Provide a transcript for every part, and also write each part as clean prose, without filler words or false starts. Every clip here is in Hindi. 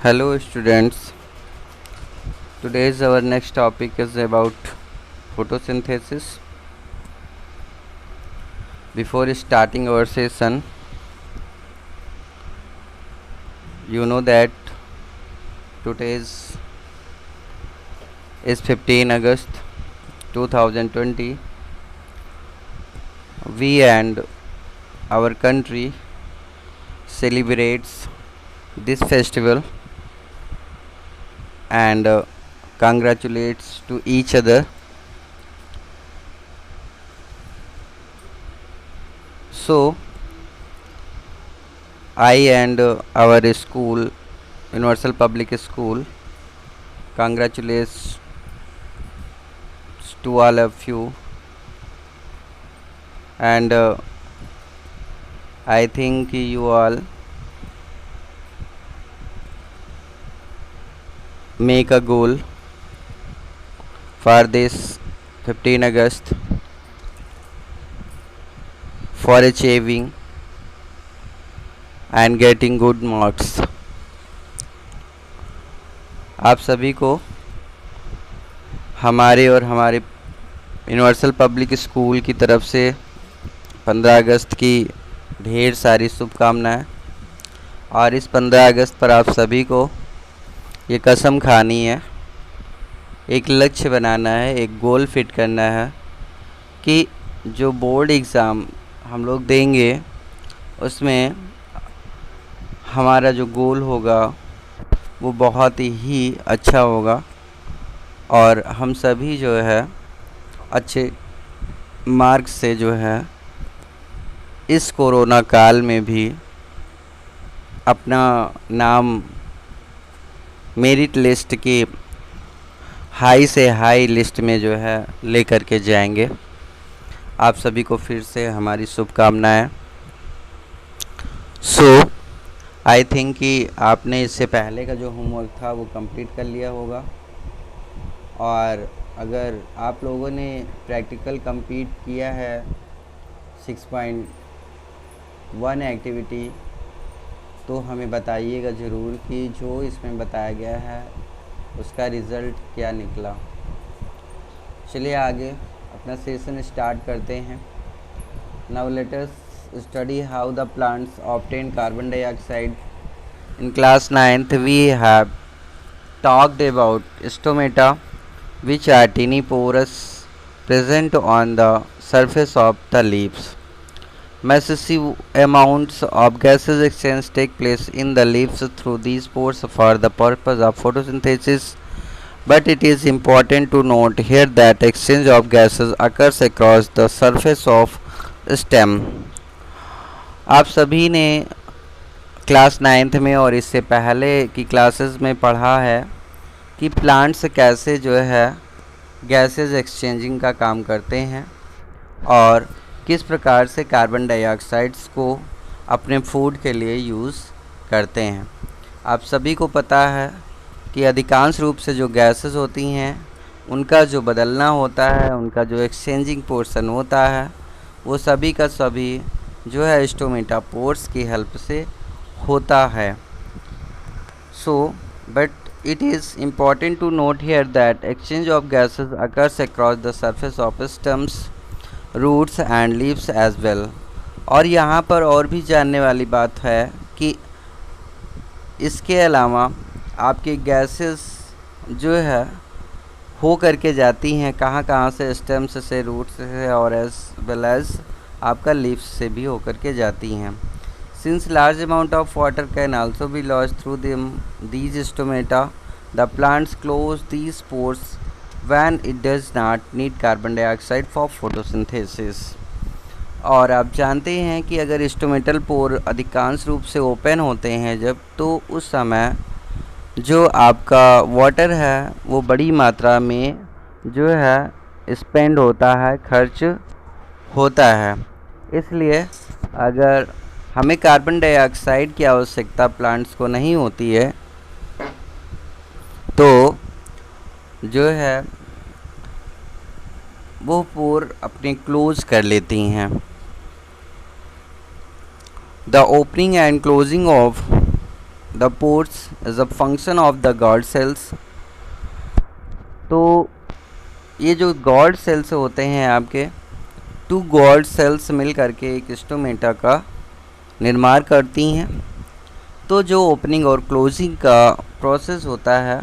Hello students. Today's our next topic is about photosynthesis. Before starting our session, you know that today's is 15 August 2020. We and our country celebrates this festival and congratulates to each other. So I and our school, Universal Public School, congratulates to all of you, and I think you all make a goal for this 15 August for achieving and getting good marks. आप सभी को हमारे और हमारे यूनिवर्सल पब्लिक स्कूल की तरफ से 15 अगस्त की ढेर सारी शुभकामनाएं। और इस 15 अगस्त पर आप सभी को ये कसम खानी है, एक लक्ष्य बनाना है, एक गोल फिट करना है कि जो बोर्ड एग्ज़ाम हम लोग देंगे उसमें हमारा जो गोल होगा वो बहुत ही अच्छा होगा और हम सभी जो है अच्छे मार्क्स से जो है इस कोरोना काल में भी अपना नाम मेरिट लिस्ट की हाई से हाई लिस्ट में जो है ले कर के जाएंगे। आप सभी को फिर से हमारी शुभकामनाएं। आई थिंक कि आपने इससे पहले का जो होमवर्क था वो कंप्लीट कर लिया होगा, और अगर आप लोगों ने प्रैक्टिकल कंप्लीट किया है 6.1 एक्टिविटी तो हमें बताइएगा ज़रूर कि जो इसमें बताया गया है उसका रिज़ल्ट क्या निकला। चलिए आगे अपना सेशन स्टार्ट करते हैं। Now let us study how the plants obtain carbon dioxide. In class 9th we have talked about stomata, which are tiny pores present on the surface of the leaves. Massive amounts of gases exchange take place in the leaves through these pores for the purpose of photosynthesis, but it is important to note here that exchange of gases occurs across the surface of stem. आप सभी ने क्लास 9th में और इससे पहले की क्लासेस में पढ़ा है कि प्लांट्स कैसे जो है गैसेस एक्सचेंजिंग का काम करते हैं और किस प्रकार से कार्बन डाइऑक्साइड्स को अपने फूड के लिए यूज़ करते हैं। आप सभी को पता है कि अधिकांश रूप से जो गैसेस होती हैं उनका जो बदलना होता है, उनका जो एक्सचेंजिंग पोर्शन होता है वो सभी का सभी जो है स्टोमेटा पोर्स की हेल्प से होता है। But it is important to note here that exchange of gases occurs across the surface of stems, roots and leaves as well. और यहाँ पर और भी जानने वाली बात है कि इसके अलावा आपके गैसेस जो है हो करके जाती हैं कहाँ कहाँ से, स्टेम्स से, रूट्स से और एज वेल एज आपका लीव्स से भी होकर के जाती हैं। Since large amount of water can also be lost through these stomata, the plants close these pores when it does not need carbon dioxide for photosynthesis. और आप जानते हैं कि अगर स्टोमेटल पोर अधिकांश रूप से ओपन होते हैं जब, तो उस समय जो आपका वाटर है वो बड़ी मात्रा में जो है स्पेंड होता है, खर्च होता है। इसलिए अगर हमें कार्बन डाइऑक्साइड की आवश्यकता प्लांट्स को नहीं होती है तो जो है वो पोर अपने क्लोज कर लेती हैं। The opening and closing of the pores is a function of the guard cells. तो ये जो गॉड सेल्स होते हैं आपके, 2 गॉड सेल्स मिल करके एक स्टोमेटा का निर्माण करती हैं। तो जो ओपनिंग और क्लोजिंग का प्रोसेस होता है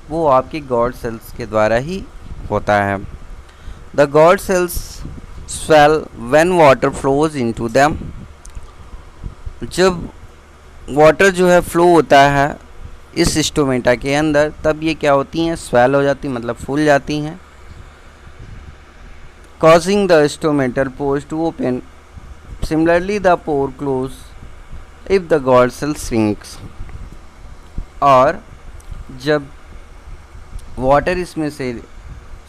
वो आपकी गॉड सेल्स के द्वारा ही होता है। The guard cells swell when water flows into them. जब वाटर जो है फ्लो होता है इस स्टोमेटा के अंदर, तब ये क्या होती हैं, स्वेल हो जाती, मतलब फूल जाती हैं। causing the stomatal pores to open. Similarly, the pore close if the gall cell shrinks। और जब वाटर इसमें से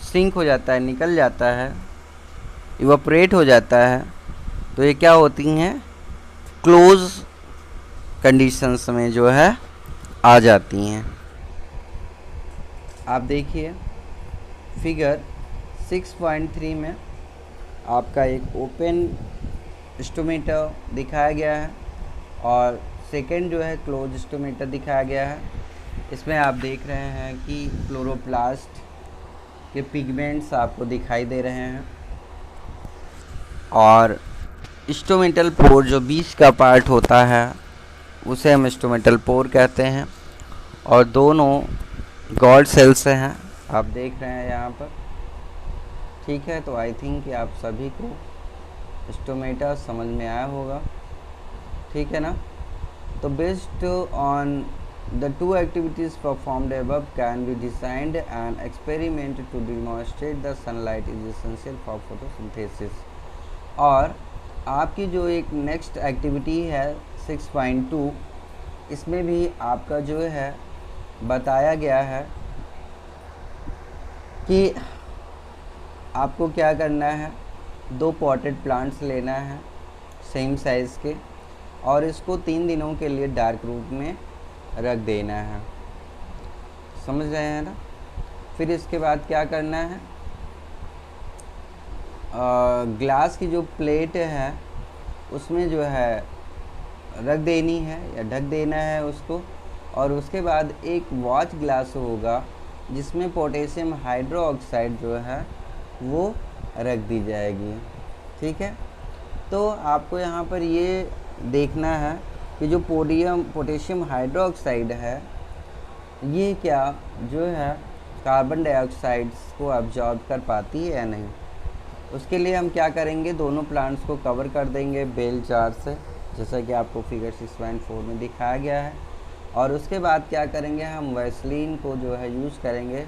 श्रिंक हो जाता है, निकल जाता है, इवापोरेट हो जाता है, तो ये क्या होती हैं, क्लोज कंडीशंस में जो है आ जाती हैं। आप देखिए फिगर 6.3 में आपका एक ओपन स्टोमेटा दिखाया गया है और सेकंड जो है क्लोज स्टोमेटा दिखाया गया है। इसमें आप देख रहे हैं कि क्लोरोप्लास्ट के पिगमेंट्स आपको दिखाई दे रहे हैं और स्टोमेटल पोर जो बीच का पार्ट होता है उसे हम स्टोमेटल पोर कहते हैं और दोनों गॉड सेल्स हैं, आप देख रहे हैं यहाँ पर। ठीक है, तो आई थिंक कि आप सभी को स्टोमेटा समझ में आया होगा, ठीक है ना। तो based on the 2 activities performed above can be designed an experiment to demonstrate the sunlight is essential for photosynthesis। और आपकी जो एक नेक्स्ट एक्टिविटी है 6.2, इसमें भी आपका जो है बताया गया है कि आपको क्या करना है, 2 पॉटेड प्लांट्स लेना है सेम साइज़ के और इसको 3 दिनों के लिए डार्क रूम में रख देना है, समझ रहे हैं ना। फिर इसके बाद क्या करना है, ग्लास की जो प्लेट है उसमें जो है रख देनी है या ढक देना है उसको, और उसके बाद एक वॉच ग्लास होगा जिसमें पोटेशियम हाइड्रोक्साइड जो है वो रख दी जाएगी, ठीक है। तो आपको यहाँ पर ये देखना है कि जो पोटेशियम हाइड्रोक्साइड है ये क्या जो है कार्बन डाइऑक्साइड्स को अब्जॉर्ब कर पाती है या नहीं। उसके लिए हम क्या करेंगे, दोनों प्लांट्स को कवर कर देंगे बेल जार से, जैसा कि आपको फिगर 6.4 में दिखाया गया है। और उसके बाद क्या करेंगे, हम वैसलीन को जो है यूज़ करेंगे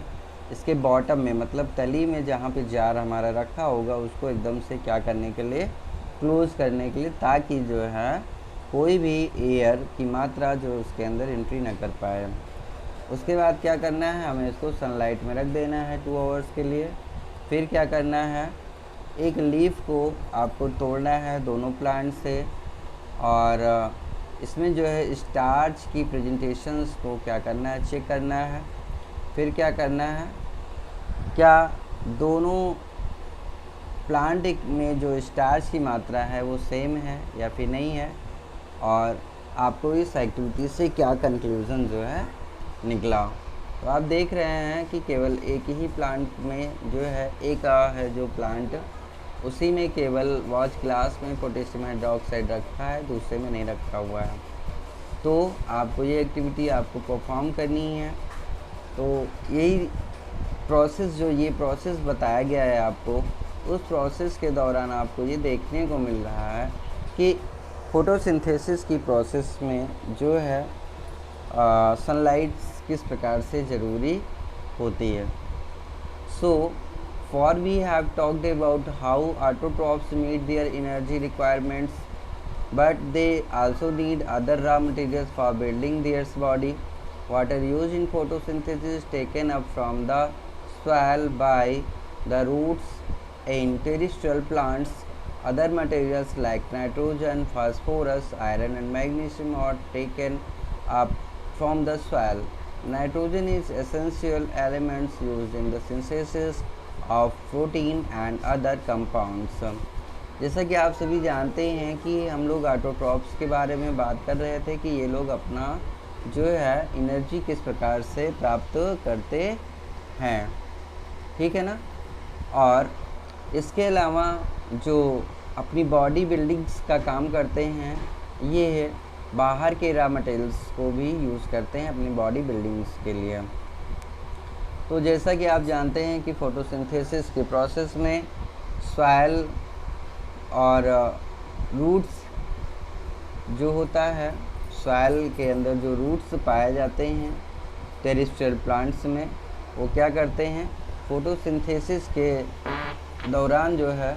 इसके बॉटम में, मतलब तली में जहाँ पे जार हमारा रखा होगा उसको एकदम से क्या करने के लिए, क्लोज़ करने के लिए, ताकि जो है कोई भी एयर की मात्रा जो उसके अंदर एंट्री ना कर पाए। उसके बाद क्या करना है, हमें इसको सनलाइट में रख देना है 2 आवर्स के लिए। फिर क्या करना है, एक लीफ को आपको तोड़ना है दोनों प्लांट से और इसमें जो है स्टार्च की प्रेजेंटेशंस को क्या करना है, चेक करना है। फिर क्या करना है, क्या दोनों प्लांट में जो स्टार्च की मात्रा है वो सेम है या फिर नहीं है, और आपको इस एक्टिविटी से क्या कंक्लूज़न जो है निकला। तो आप देख रहे हैं कि केवल एक ही प्लांट में जो है, एक है जो प्लांट उसी में केवल वॉच ग्लास में पोटेशियम हाइड्रोक्साइड रखा है, दूसरे में नहीं रखा हुआ है। तो आपको ये एक्टिविटी आपको परफॉर्म करनी है। तो यही प्रोसेस, जो ये प्रोसेस बताया गया है आपको, उस प्रोसेस के दौरान आपको ये देखने को मिल रहा है कि फोटोसिंथेसिस की प्रोसेस में जो है सनलाइट किस प्रकार से ज़रूरी होती है। So for we have talked about how autotrophs meet their energy requirements, but they also need other raw materials for building their body. Water used in photosynthesis is taken up from the soil by the roots in terrestrial plants. Other materials like nitrogen, phosphorus, iron and magnesium are taken up from the soil. Nitrogen is essential elements used in the synthesis of protein and other compounds. जैसा कि आप सभी जानते हैं कि हम लोग ऑटोट्रॉप्स के बारे में बात कर रहे थे कि ये लोग अपना जो है एनर्जी किस प्रकार से प्राप्त करते हैं, ठीक है ना। और इसके अलावा जो अपनी बॉडी बिल्डिंग्स का काम करते हैं, ये बाहर के रॉ मटेरियल्स को भी यूज़ करते हैं अपनी बॉडी बिल्डिंग्स के लिए। तो जैसा कि आप जानते हैं कि फोटोसिंथेसिस के प्रोसेस में सॉइल और रूट्स जो होता है, सॉइल के अंदर जो रूट्स पाए जाते हैं टेरेस्ट्रियल प्लांट्स में, वो क्या करते हैं, फोटोसिंथेसिस के दौरान जो है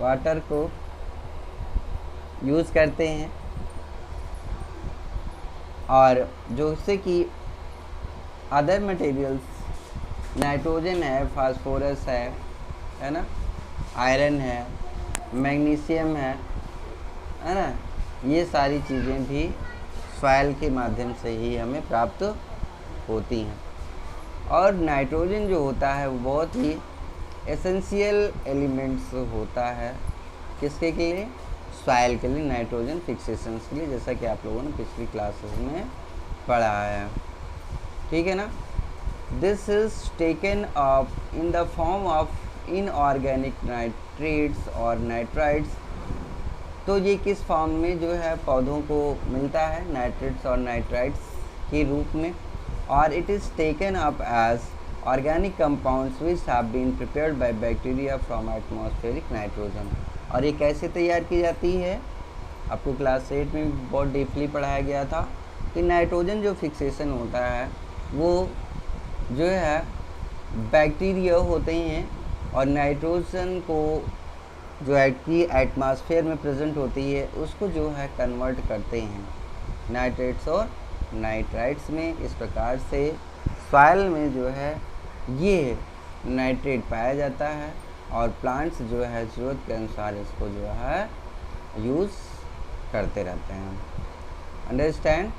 वाटर को यूज़ करते हैं, और जो से कि अदर मटेरियल्स नाइट्रोजन है, फास्फोरस है ना, आयरन है, मैग्नीशियम है ना, ये सारी चीज़ें भी सॉइल के माध्यम से ही हमें प्राप्त होती हैं। और नाइट्रोजन जो होता है वो बहुत ही एसेंशियल एलिमेंट्स होता है किसके के लिए, सॉइल के लिए, नाइट्रोजन फिक्सेशंस के लिए, जैसा कि आप लोगों ने पिछली क्लासेस में पढ़ा है, ठीक है ना। This is taken up in the form of inorganic nitrates और नाइट्राइट्स। तो ये किस फॉर्म में जो है पौधों को मिलता है, नाइट्रेट्स और नाइट्राइट्स के रूप में, और it is taken up as organic compounds which have been prepared by bacteria from atmospheric nitrogen. और ये कैसे तैयार की जाती है, आपको क्लास 8 में बहुत डीपली पढ़ाया गया था कि नाइट्रोजन जो फिक्सेशन होता है वो जो है बैक्टीरिया होते हैं, और नाइट्रोजन को जो है कि एटमॉस्फेयर में प्रेजेंट होती है उसको जो है कन्वर्ट करते हैं नाइट्रेट्स और नाइट्राइट्स में। इस प्रकार से सॉइल में जो है ये नाइट्रेट पाया जाता है, और प्लांट्स जो है ज़रूरत के अनुसार इसको जो है यूज़ करते रहते हैं। अंडरस्टैंड।